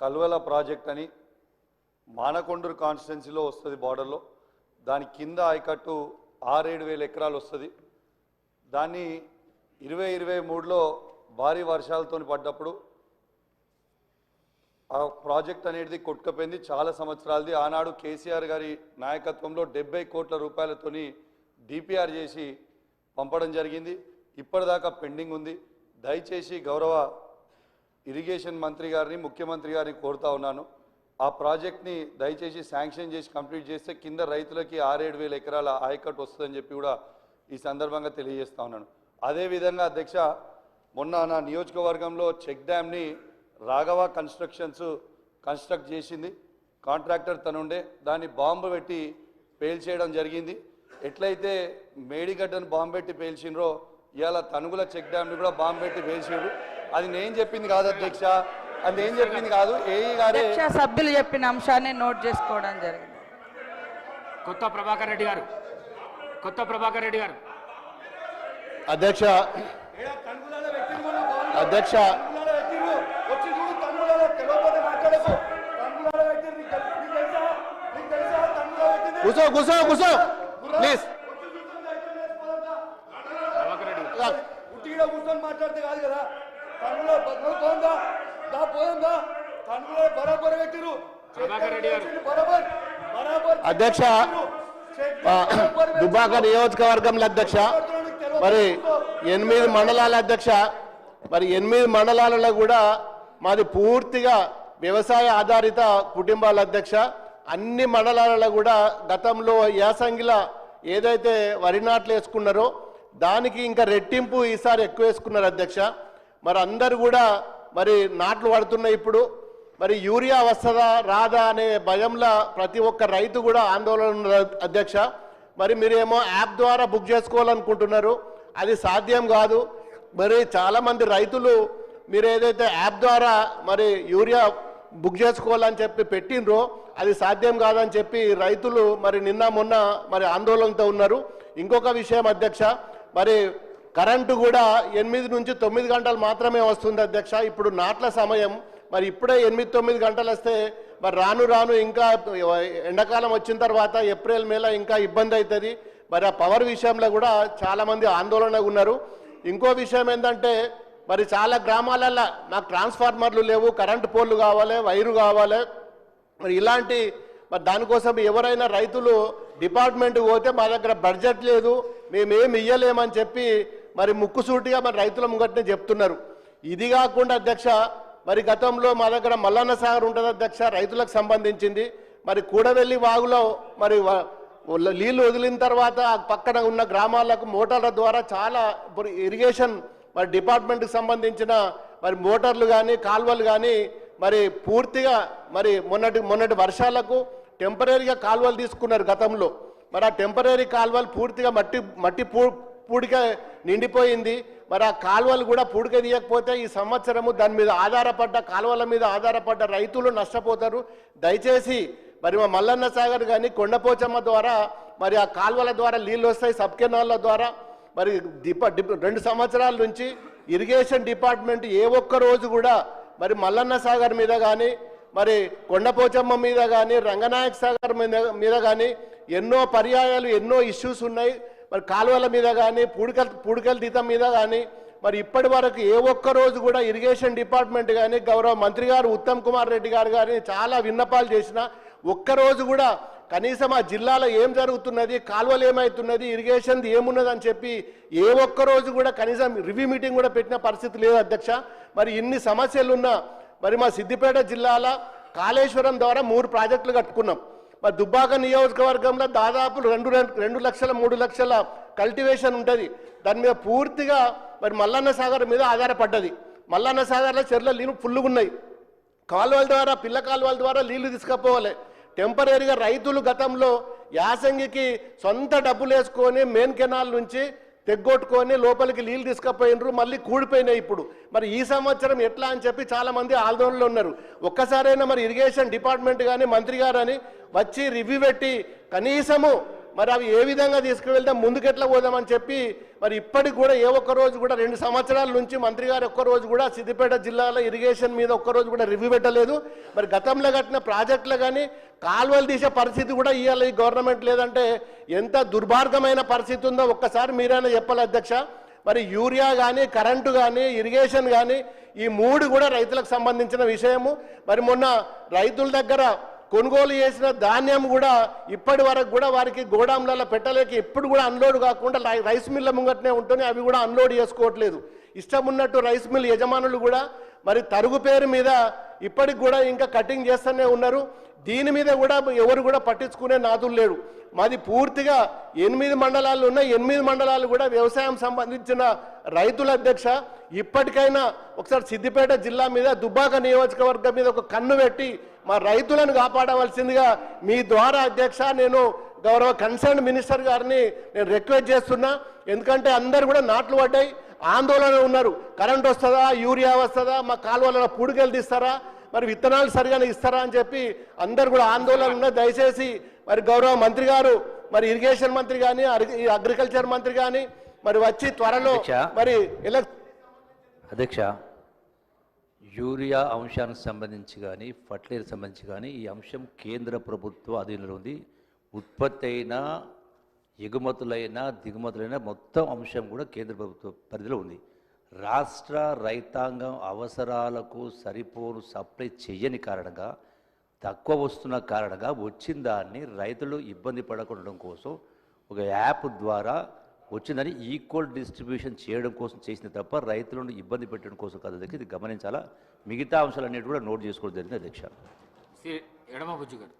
Kalvala project అని మానకొండూరు కాన్స్టిట్యున్సీలో వస్తుంది బార్డర్లో. దాని కింద ఆయకట్టు 6-7 ఎకరాలు వస్తుంది. దాన్ని 2023లో భారీ వర్షాలతో పడ్డప్పుడు ఆ ప్రాజెక్ట్ అనేది కొట్టుకుపోయింది. చాలా సంవత్సరాలది. ఆనాడు కేసీఆర్ గారి నాయకత్వంలో 70 కోట్ల రూపాయలతోని డిపిఆర్ చేసి పంపడం జరిగింది. ఇప్పటిదాకా పెండింగ్ ఉంది. దయచేసి గౌరవ ఇరిగేషన్ మంత్రి గారిని, ముఖ్యమంత్రి గారిని కోరుతా ఉన్నాను, ఆ ప్రాజెక్ట్ని దయచేసి శాంక్షన్ చేసి కంప్లీట్ చేస్తే కింద రైతులకి 6-7 ఎకరాల ఆయకట్టు వస్తుందని చెప్పి కూడా ఈ సందర్భంగా తెలియజేస్తా ఉన్నాను. అదేవిధంగా అధ్యక్ష, మొన్న నా నియోజకవర్గంలో చెక్ డ్యామ్ని రాఘవ కన్స్ట్రక్షన్స్ కన్స్ట్రక్ట్ చేసింది. కాంట్రాక్టర్ తనుండే దాన్ని బాంబు పెట్టి పేల్చేయడం జరిగింది. ఎట్లయితే మేడిగడ్డను బాంబు పెట్టి పేల్చిండ్రో ఇవాళ తనుగుల చెక్ డ్యామ్ని కూడా బాంబు పెట్టి పేల్చిండ్రు. అది నేను చెప్పింది కాదు అధ్యక్ష, అది నేను చెప్పింది కాదు, ఏఈ గారే సభ్యులు చెప్పిన అంశాన్ని నోట్ చేసుకోవడం జరిగింది. కొత్త ప్రభాకర్ రెడ్డి గారు అధ్యక్ష అధ్యక్ష కూసో కూసో కూసో ప్లీజ్. కూర్చొని మాట్లాడితే కాదు కదా. తనులో పోయిందా పోయిందా తనులో బరాబర్ పెట్టిరు. అధ్యక్ష దుబ్బాక నియోజకవర్గంలో అధ్యక్ష మరి 8 మండలాల అధ్యక్ష, మరి 8 మండలాలలో కూడా మాది పూర్తిగా వ్యవసాయ ఆధారిత కుటుంబాల అధ్యక్ష. అన్ని మండలాలలో కూడా గతంలో యాసంగిల ఏదైతే వరి నాట్లు వేసుకున్నారో దానికి ఇంకా రెట్టింపు ఈసారి ఎక్కువ వేసుకున్నారు అధ్యక్ష. మరి అందరు కూడా మరి నాట్లు పడుతున్నాయి. ఇప్పుడు మరి యూరియా వస్తుందా రాదా అనే భయంలో ప్రతి ఒక్క రైతు కూడా ఆందోళన ఉన్నారు అధ్యక్ష. మరి మీరేమో యాప్ ద్వారా బుక్ చేసుకోవాలనుకుంటున్నారు, అది సాధ్యం కాదు. మరి చాలామంది రైతులు మీరు ఏదైతే యాప్ ద్వారా మరి యూరియా బుక్ చేసుకోవాలని చెప్పి పెట్టినరో అది సాధ్యం కాదని చెప్పి రైతులు మరి నిన్న మొన్న మరి ఆందోళనతో ఉన్నారు. ఇంకొక విషయం అధ్యక్ష, మరి కరెంటు కూడా 8 నుంచి 9 గంటలు మాత్రమే వస్తుంది అధ్యక్ష. ఇప్పుడు నాట్ల సమయం, మరి ఇప్పుడే 8-9 గంటలు వస్తే మరి రాను రాను ఇంకా ఎండాకాలం వచ్చిన తర్వాత ఏప్రిల్ మేలో ఇంకా ఇబ్బంది అవుతుంది. మరి ఆ పవర్ విషయంలో కూడా చాలామంది ఆందోళనగా ఉన్నారు. ఇంకో విషయం ఏంటంటే మరి చాలా గ్రామాలలో నాకు ట్రాన్స్ఫార్మర్లు లేవు, కరెంటు పోల్లు కావాలి, వైరు కావాలి. మరి ఇలాంటి మరి దానికోసం ఎవరైనా రైతులు డిపార్ట్మెంట్కి పోతే మా దగ్గర బడ్జెట్ లేదు, మేమేమి ఇయ్యలేమని చెప్పి మరి ముక్కుసూటిగా మరి రైతుల ముంగట్నే చెప్తున్నారు. ఇది కాకుండా అధ్యక్ష, మరి గతంలో మా దగ్గర మల్లన్న సాగర్ ఉంటుంది అధ్యక్ష, రైతులకు సంబంధించింది. మరి కూడవెల్లి వాగులో మరి నీళ్లు వదిలిన తర్వాత పక్కన ఉన్న గ్రామాలకు మోటార్ల ద్వారా చాలా ఇరిగేషన్ మరి డిపార్ట్మెంట్కి సంబంధించిన మరి మోటార్లు కానీ కాలువలు కానీ మరి పూర్తిగా మరి మొన్నటి వర్షాలకు టెంపరీగా కాలువలు తీసుకున్నారు గతంలో. మరి ఆ టెంపరీ కాలువలు పూర్తిగా మట్టి పూడిక నిండిపోయింది. మరి ఆ కాలువలు కూడా పూడిక తీయకపోతే ఈ సంవత్సరము దాని మీద ఆధారపడ్డ కాలువల మీద ఆధారపడ్డ రైతులు నష్టపోతారు. దయచేసి మరి మా మల్లన్న సాగర్ కానీ కొండపోచమ్మ ద్వారా మరి ఆ కాలువల ద్వారా నీళ్ళు వస్తాయి, సబ్ కెనాల్ల ద్వారా. మరి 2 సంవత్సరాల నుంచి ఇరిగేషన్ డిపార్ట్మెంట్ ఏ ఒక్క రోజు కూడా మరి మల్లన్న సాగర్ మీద కానీ మరి కొండపోచమ్మ మీద కానీ రంగనాయక సాగర్ మీద కానీ ఎన్నో పర్యాయాలు ఎన్నో ఇష్యూస్ ఉన్నాయి. మరి కాలువల మీద కానీ పూడికల తీతం మీద కానీ మరి ఇప్పటి వరకు ఏ ఒక్క రోజు కూడా ఇరిగేషన్ డిపార్ట్మెంట్ కానీ గౌరవ మంత్రి గారు ఉత్తమ్ కుమార్ రెడ్డి గారు కానీ చాలా విన్నపాలు చేసినా ఒక్కరోజు కూడా కనీసం ఆ జిల్లాలో ఏం జరుగుతున్నది, కాలువలు ఏమవుతున్నది, ఇరిగేషన్ ఏమున్నది అని చెప్పి ఏ ఒక్క రోజు కూడా కనీసం రివ్యూ మీటింగ్ కూడా పెట్టిన పరిస్థితి లేదు అధ్యక్ష. మరి ఇన్ని సమస్యలున్నా మరి మా సిద్దిపేట జిల్లాలో కాళేశ్వరం ద్వారా 3 ప్రాజెక్టులు కట్టుకున్నాం. మరి దుబ్బాక నియోజకవర్గంలో దాదాపు 2 లక్షల 3 లక్షల కల్టివేషన్ ఉంటుంది. దాని మీద పూర్తిగా మరి మల్లన్న సాగర్ మీద ఆధారపడ్డది. మల్లన్న సాగర్లో చెర్ల నీళ్ళు ఫుల్లుగా ఉన్నాయి. కాలువల ద్వారా పిల్ల కాలువల ద్వారా నీళ్లు తీసుకుపోవాలి. టెంపరీగా రైతులు గతంలో యాసంగికి సొంత డబ్బులు వేసుకొని మెయిన్ కెనాల్ నుంచి తెగ్గొట్టుకొని లోపలికి నీళ్ళు తీసుకుపోయినరు, మళ్ళీ కూడిపోయినాయి ఇప్పుడు. మరి ఈ సంవత్సరం ఎట్లా అని చెప్పి చాలామంది ఆందోళనలో ఉన్నారు. ఒక్కసారైనా మరి ఇరిగేషన్ డిపార్ట్మెంట్ కానీ మంత్రి గారు అని వచ్చి రివ్యూ పెట్టి కనీసము మరి అవి ఏ విధంగా తీసుకువెళ్తే ముందుకెట్లా పోదామని చెప్పి మరి ఇప్పటికి కూడా ఏ ఒక్క రోజు కూడా 2 సంవత్సరాల నుంచి మంత్రి గారు ఒక్కరోజు కూడా సిద్దిపేట జిల్లాలో ఇరిగేషన్ మీద ఒక్కరోజు కూడా రివ్యూ పెట్టలేదు. మరి గతంలో కట్టిన ప్రాజెక్టులు కానీ కాలువలు తీసే పరిస్థితి కూడా ఇవాళ ఈ గవర్నమెంట్ లేదంటే ఎంత దుర్మార్గమైన పరిస్థితి ఉందో ఒక్కసారి మీరైనా చెప్పాలి అధ్యక్ష. మరి యూరియా కానీ కరెంటు కానీ ఇరిగేషన్ కానీ ఈ 3 కూడా రైతులకు సంబంధించిన విషయము. మరి మొన్న రైతుల దగ్గర కొనుగోలు చేసిన ధాన్యం కూడా ఇప్పటి వరకు కూడా వారికి గోడాంలలో పెట్టలేక ఎప్పుడు కూడా అన్లోడ్ కాకుండా రైస్ మిల్ల ముంగట్నే ఉంటూనే అవి కూడా అన్లోడ్ చేసుకోవట్లేదు. ఇష్టం ఉన్నట్టు రైస్ మిల్ యజమానులు కూడా మరి తరుగు పేరు మీద ఇప్పటికి కూడా ఇంకా కటింగ్ చేస్తూనే ఉన్నారు. దీని మీద కూడా ఎవరు కూడా పట్టించుకునే నాదులు లేడు. మాది పూర్తిగా 8 మండలాలు ఉన్నాయి. 8 మండలాలు కూడా వ్యవసాయం సంబంధించిన రైతుల అధ్యక్ష. ఇప్పటికైనా ఒకసారి సిద్దిపేట జిల్లా మీద దుబ్బాక నియోజకవర్గం మీద ఒక కన్ను పెట్టి మా రైతులను కాపాడవలసిందిగా మీ ద్వారా అధ్యక్ష నేను గౌరవ కన్సర్న్ మినిస్టర్ గారిని నేను రిక్వెస్ట్ చేస్తున్నా. ఎందుకంటే అందరు కూడా నాట్లు పడ్డాయి, ఆందోళన ఉన్నారు. కరెంట్ వస్తుందా, యూరియా వస్తుందా, మా కాలువల పూడికలు తీస్తారా, మరి విత్తనాలు సరిగానే ఇస్తారా అని చెప్పి అందరు కూడా ఆందోళన ఉన్నారు. దయచేసి మరి గౌరవ మంత్రి గారు మరి ఇరిగేషన్ మంత్రి కానీ అగ్రికల్చర్ మంత్రి కానీ మరి వచ్చి త్వరలో మరి అధ్యక్ష యూరియా అంశానికి సంబంధించి కానీ ఫర్టిలైజర్ సంబంధించి కానీ ఈ అంశం కేంద్ర ప్రభుత్వ అధీనంలో ఉంది. ఉత్పత్తి అయినా ఎగుమతులైనా దిగుమతులైనా మొత్తం అంశం కూడా కేంద్ర ప్రభుత్వ పరిధిలో ఉంది. రాష్ట్ర రైతాంగం అవసరాలకు సరిపోను సప్లై చేయని కారణంగా తక్కువ వస్తున్న కారణంగా వచ్చిన దాన్ని రైతులు ఇబ్బంది పడకుండా కోసం ఒక యాప్ ద్వారా వచ్చిందని ఈక్వల్ డిస్ట్రిబ్యూషన్ చేయడం కోసం చేసింది తప్ప రైతులను ఇబ్బంది పెట్టడం కోసం కాదు అధ్యక్ష. ఇది గమనించాలా. మిగతా అంశాలన్నిటి కూడా నోట్ చేసుకోవడం జరిగింది అధ్యక్ష. ఎడమ బుజ్జు గారు.